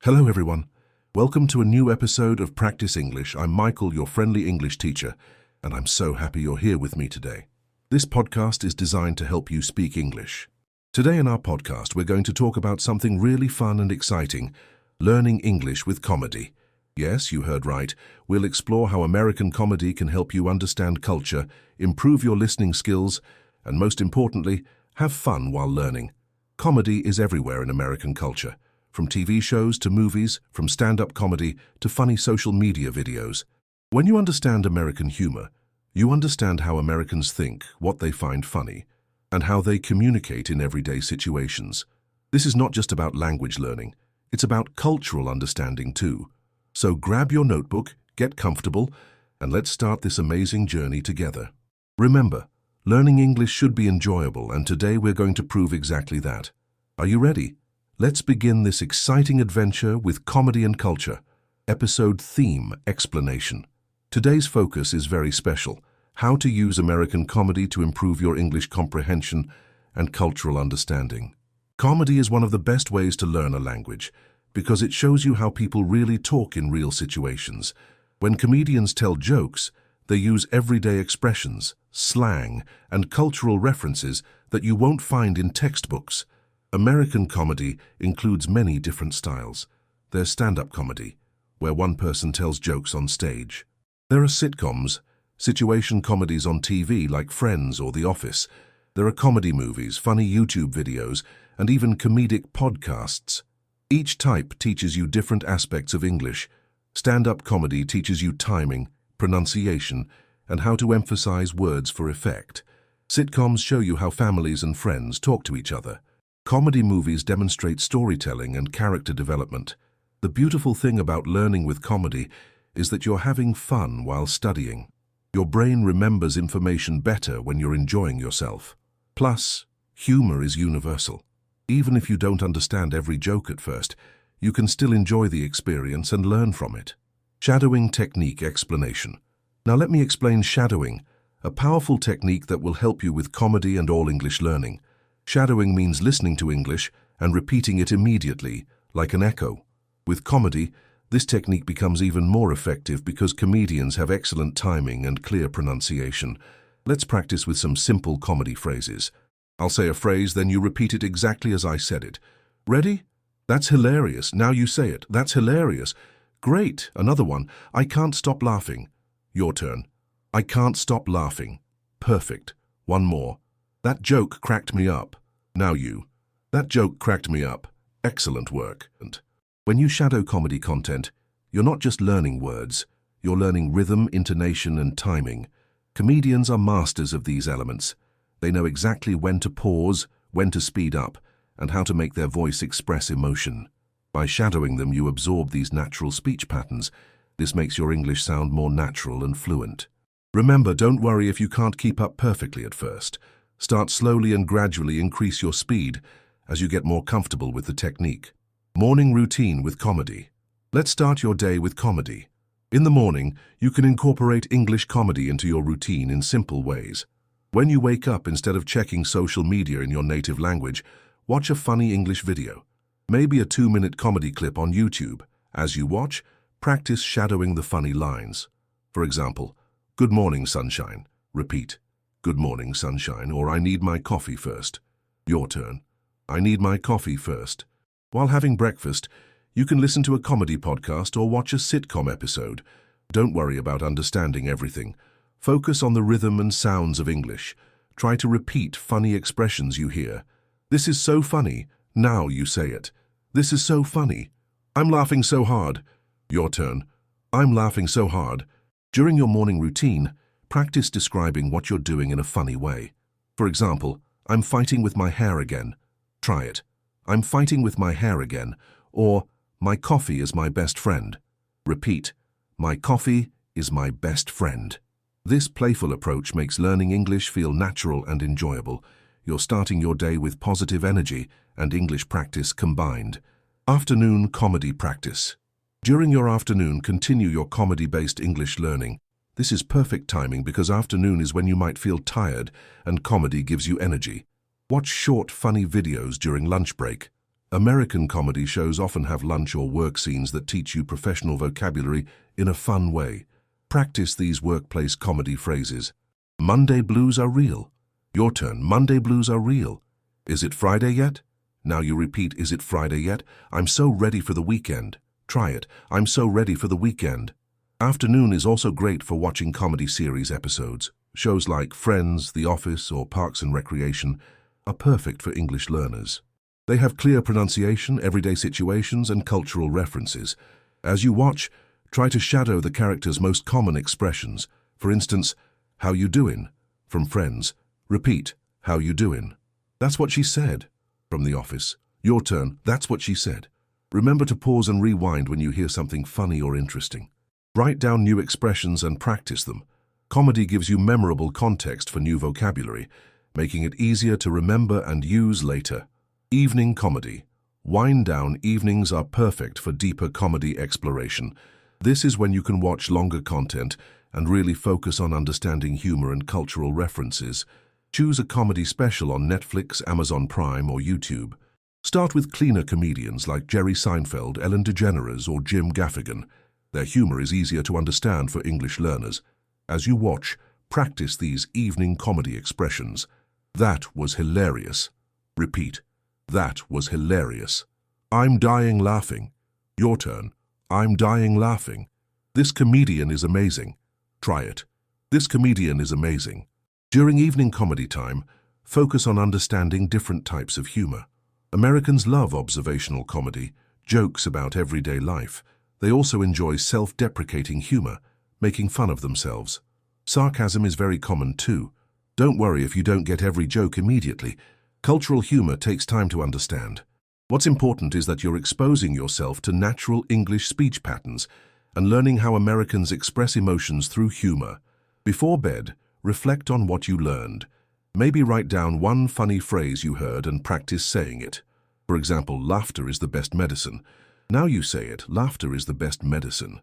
Hello everyone. Welcome to a new episode of Practice English. I'm Michael, your friendly English teacher, and I'm so happy you're here with me today. This podcast is designed to help you speak English. Today in our podcast, we're going to talk about something really fun and exciting, learning English with comedy. Yes, you heard right. We'll explore how American comedy can help you understand culture, improve your listening skills, and most importantly, have fun while learning. Comedy is everywhere in American culture. From TV shows to movies, from stand-up comedy to funny social media videos. When you understand American humor, you understand how Americans think, what they find funny, and how they communicate in everyday situations. This is not just about language learning, it's about cultural understanding too. So grab your notebook, get comfortable, and let's start this amazing journey together. Remember, learning English should be enjoyable, and today we're going to prove exactly that. Are you ready? Let's begin this exciting adventure with comedy and culture. Episode theme, explanation. Today's focus is very special. How to use American comedy to improve your English comprehension and cultural understanding. Comedy is one of the best ways to learn a language because it shows you how people really talk in real situations. When comedians tell jokes, they use everyday expressions, slang, and cultural references that you won't find in textbooks. American comedy includes many different styles. There's stand-up comedy, where one person tells jokes on stage. There are sitcoms, situation comedies on TV like Friends or The Office. There are comedy movies, funny YouTube videos, and even comedic podcasts. Each type teaches you different aspects of English. Stand-up comedy teaches you timing, pronunciation, and how to emphasize words for effect. Sitcoms show you how families and friends talk to each other. Comedy movies demonstrate storytelling and character development. The beautiful thing about learning with comedy is that you're having fun while studying. Your brain remembers information better when you're enjoying yourself. Plus, humor is universal. Even if you don't understand every joke at first, you can still enjoy the experience and learn from it. Shadowing technique explanation. Now let me explain shadowing, a powerful technique that will help you with comedy and all English learning. Shadowing means listening to English and repeating it immediately, like an echo. With comedy, this technique becomes even more effective because comedians have excellent timing and clear pronunciation. Let's practice with some simple comedy phrases. I'll say a phrase, then you repeat it exactly as I said it. Ready? That's hilarious. Now you say it. That's hilarious. Great. Another one. I can't stop laughing. Your turn. I can't stop laughing. Perfect. One more. That joke cracked me up. Now you. That joke cracked me up. Excellent work. And when you shadow comedy content, you're not just learning words, you're learning rhythm, intonation, and timing. Comedians are masters of these elements. They know exactly when to pause, when to speed up, and how to make their voice express emotion. By shadowing them, you absorb these natural speech patterns. This makes your English sound more natural and fluent. Remember, don't worry if you can't keep up perfectly at first. Start slowly and gradually increase your speed as you get more comfortable with the technique. Morning routine with comedy. Let's start your day with comedy. In the morning, you can incorporate English comedy into your routine in simple ways. When you wake up, instead of checking social media in your native language, watch a funny English video. Maybe a 2-minute comedy clip on YouTube. As you watch, practice shadowing the funny lines. For example, "Good morning, sunshine." Repeat. "Good morning, sunshine," or "I need my coffee first." Your turn. "I need my coffee first." While having breakfast, you can listen to a comedy podcast or watch a sitcom episode. Don't worry about understanding everything. Focus on the rhythm and sounds of English. Try to repeat funny expressions you hear. "This is so funny." Now you say it. "This is so funny." "I'm laughing so hard." Your turn. "I'm laughing so hard." During your morning routine, practice describing what you're doing in a funny way. For example, "I'm fighting with my hair again." Try it. "I'm fighting with my hair again." Or, "My coffee is my best friend." Repeat. "My coffee is my best friend." This playful approach makes learning English feel natural and enjoyable. You're starting your day with positive energy and English practice combined. Afternoon comedy practice. During your afternoon, continue your comedy-based English learning. This is perfect timing because afternoon is when you might feel tired and comedy gives you energy. Watch short, funny videos during lunch break. American comedy shows often have lunch or work scenes that teach you professional vocabulary in a fun way. Practice these workplace comedy phrases. Monday blues are real. Your turn. Monday blues are real. Is it Friday yet? Now you repeat, is it Friday yet? I'm so ready for the weekend. Try it. I'm so ready for the weekend. Afternoon is also great for watching comedy series episodes. Shows like Friends, The Office, or Parks and Recreation are perfect for English learners. They have clear pronunciation, everyday situations, and cultural references. As you watch, try to shadow the character's most common expressions. For instance, how you doin'? From Friends. Repeat, how you doin'? That's what she said. From The Office. Your turn, that's what she said. Remember to pause and rewind when you hear something funny or interesting. Write down new expressions and practice them. Comedy gives you memorable context for new vocabulary, making it easier to remember and use later. Evening comedy. Wind-down evenings are perfect for deeper comedy exploration. This is when you can watch longer content and really focus on understanding humor and cultural references. Choose a comedy special on Netflix, Amazon Prime, or YouTube. Start with cleaner comedians like Jerry Seinfeld, Ellen DeGeneres, or Jim Gaffigan. Their humor is easier to understand for English learners. As you watch, practice these evening comedy expressions. That was hilarious. Repeat. That was hilarious. I'm dying laughing. Your turn. I'm dying laughing. This comedian is amazing. Try it. This comedian is amazing. During evening comedy time, focus on understanding different types of humor. Americans love observational comedy, jokes about everyday life. They also enjoy self-deprecating humor, making fun of themselves. Sarcasm is very common too. Don't worry if you don't get every joke immediately. Cultural humor takes time to understand. What's important is that you're exposing yourself to natural English speech patterns and learning how Americans express emotions through humor. Before bed, reflect on what you learned. Maybe write down one funny phrase you heard and practice saying it. For example, laughter is the best medicine. Now you say it, laughter is the best medicine.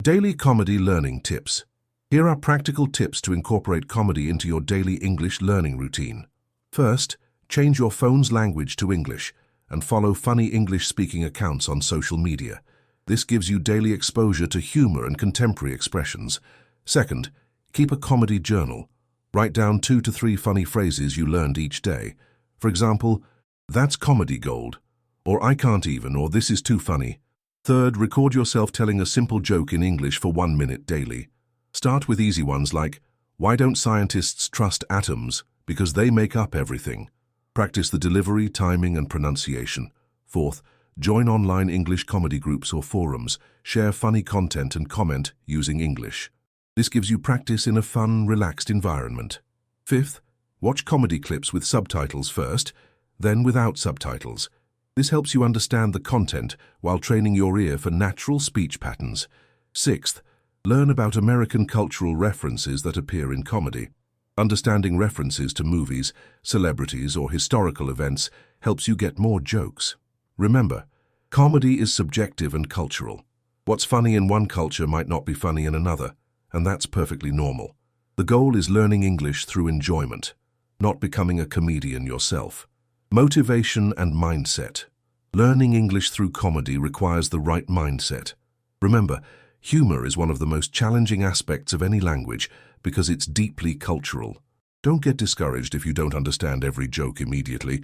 Daily comedy learning tips. Here are practical tips to incorporate comedy into your daily English learning routine. First, change your phone's language to English and follow funny English-speaking accounts on social media. This gives you daily exposure to humor and contemporary expressions. Second, keep a comedy journal. Write down 2 to 3 funny phrases you learned each day. For example, that's comedy gold, or I can't even, or this is too funny. Third, record yourself telling a simple joke in English for 1 minute daily. Start with easy ones like, why don't scientists trust atoms? Because they make up everything. Practice the delivery, timing, and pronunciation. Fourth, join online English comedy groups or forums. Share funny content and comment using English. This gives you practice in a fun, relaxed environment. Fifth, watch comedy clips with subtitles first, then without subtitles. This helps you understand the content while training your ear for natural speech patterns. Sixth, learn about American cultural references that appear in comedy. Understanding references to movies, celebrities, or historical events helps you get more jokes. Remember, comedy is subjective and cultural. What's funny in one culture might not be funny in another, and that's perfectly normal. The goal is learning English through enjoyment, not becoming a comedian yourself. Motivation and mindset. Learning English through comedy requires the right mindset. Remember, humor is one of the most challenging aspects of any language because it's deeply cultural. Don't get discouraged if you don't understand every joke immediately.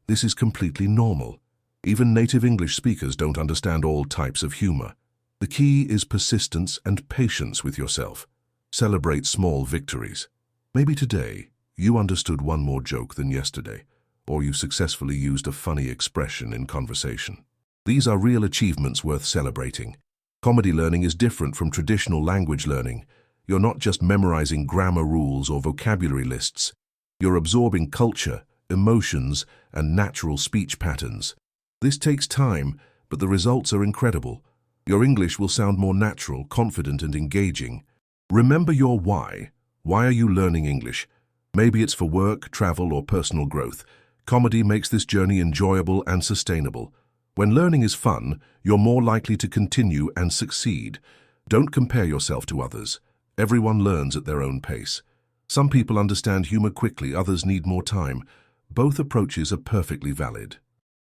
This is completely normal. Even native English speakers don't understand all types of humor. The key is persistence and patience with yourself. Celebrate small victories. Maybe today you understood one more joke than yesterday, or you successfully used a funny expression in conversation. These are real achievements worth celebrating. Comedy learning is different from traditional language learning. You're not just memorizing grammar rules or vocabulary lists. You're absorbing culture, emotions, and natural speech patterns. This takes time, but the results are incredible. Your English will sound more natural, confident, and engaging. Remember your why. Why are you learning English? Maybe it's for work, travel, or personal growth. Comedy makes this journey enjoyable and sustainable. When learning is fun, you're more likely to continue and succeed. Don't compare yourself to others. Everyone learns at their own pace. Some people understand humor quickly, others need more time. Both approaches are perfectly valid.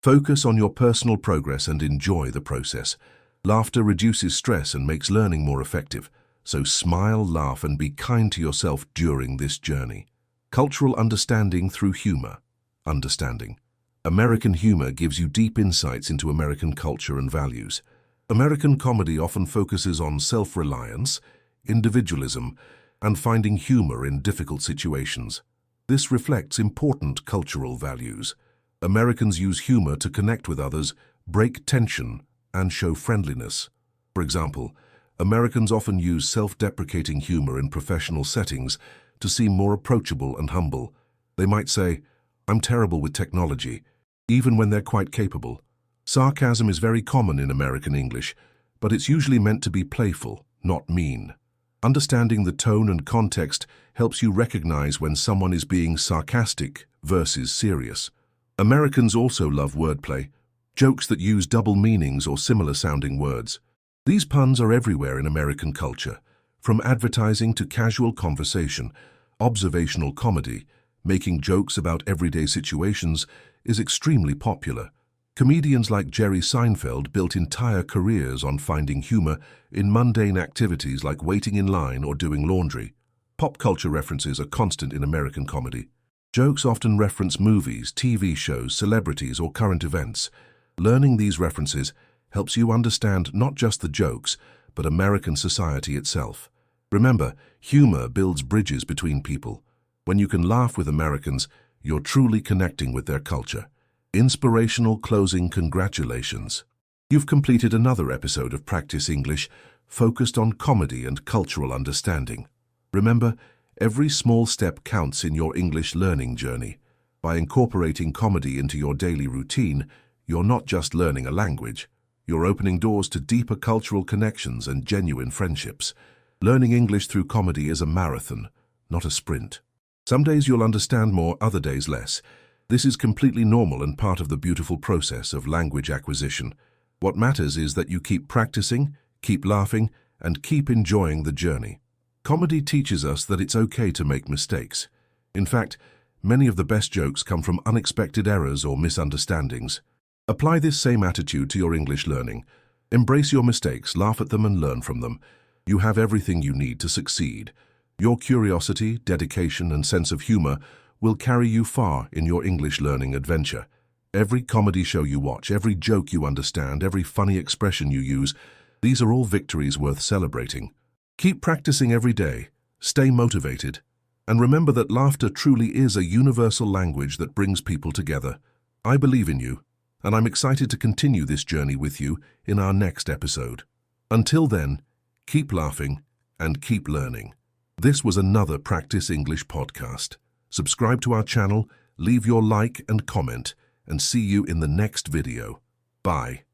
Focus on your personal progress and enjoy the process. Laughter reduces stress and makes learning more effective. So smile, laugh, and be kind to yourself during this journey. Cultural understanding through humor. Understanding. American humor gives you deep insights into American culture and values. American comedy often focuses on self-reliance, individualism, and finding humor in difficult situations. This reflects important cultural values. Americans use humor to connect with others, break tension, and show friendliness. For example, Americans often use self-deprecating humor in professional settings to seem more approachable and humble. They might say, "I'm terrible with technology," even when they're quite capable. Sarcasm is very common in American English, but it's usually meant to be playful, not mean. Understanding the tone and context helps you recognize when someone is being sarcastic versus serious. Americans also love wordplay, jokes that use double meanings or similar-sounding words. These puns are everywhere in American culture, from advertising to casual conversation. Observational comedy, making jokes about everyday situations, is extremely popular. Comedians like Jerry Seinfeld built entire careers on finding humor in mundane activities like waiting in line or doing laundry. Pop culture references are constant in American comedy. Jokes often reference movies, TV shows, celebrities, or current events. Learning these references helps you understand not just the jokes, but American society itself. Remember, humor builds bridges between people. When you can laugh with Americans, you're truly connecting with their culture. Inspirational closing congratulations. You've completed another episode of Practice English, focused on comedy and cultural understanding. Remember, every small step counts in your English learning journey. By incorporating comedy into your daily routine, you're not just learning a language, you're opening doors to deeper cultural connections and genuine friendships. Learning English through comedy is a marathon, not a sprint. Some days you'll understand more, other days less. This is completely normal and part of the beautiful process of language acquisition. What matters is that you keep practicing, keep laughing, and keep enjoying the journey. Comedy teaches us that it's okay to make mistakes. In fact, many of the best jokes come from unexpected errors or misunderstandings. Apply this same attitude to your English learning. Embrace your mistakes, laugh at them, and learn from them. You have everything you need to succeed. Your curiosity, dedication, and sense of humor will carry you far in your English learning adventure. Every comedy show you watch, every joke you understand, every funny expression you use, these are all victories worth celebrating. Keep practicing every day, stay motivated, and remember that laughter truly is a universal language that brings people together. I believe in you, and I'm excited to continue this journey with you in our next episode. Until then, keep laughing and keep learning. This was another Practice English podcast. Subscribe to our channel, leave your like and comment, and see you in the next video. Bye.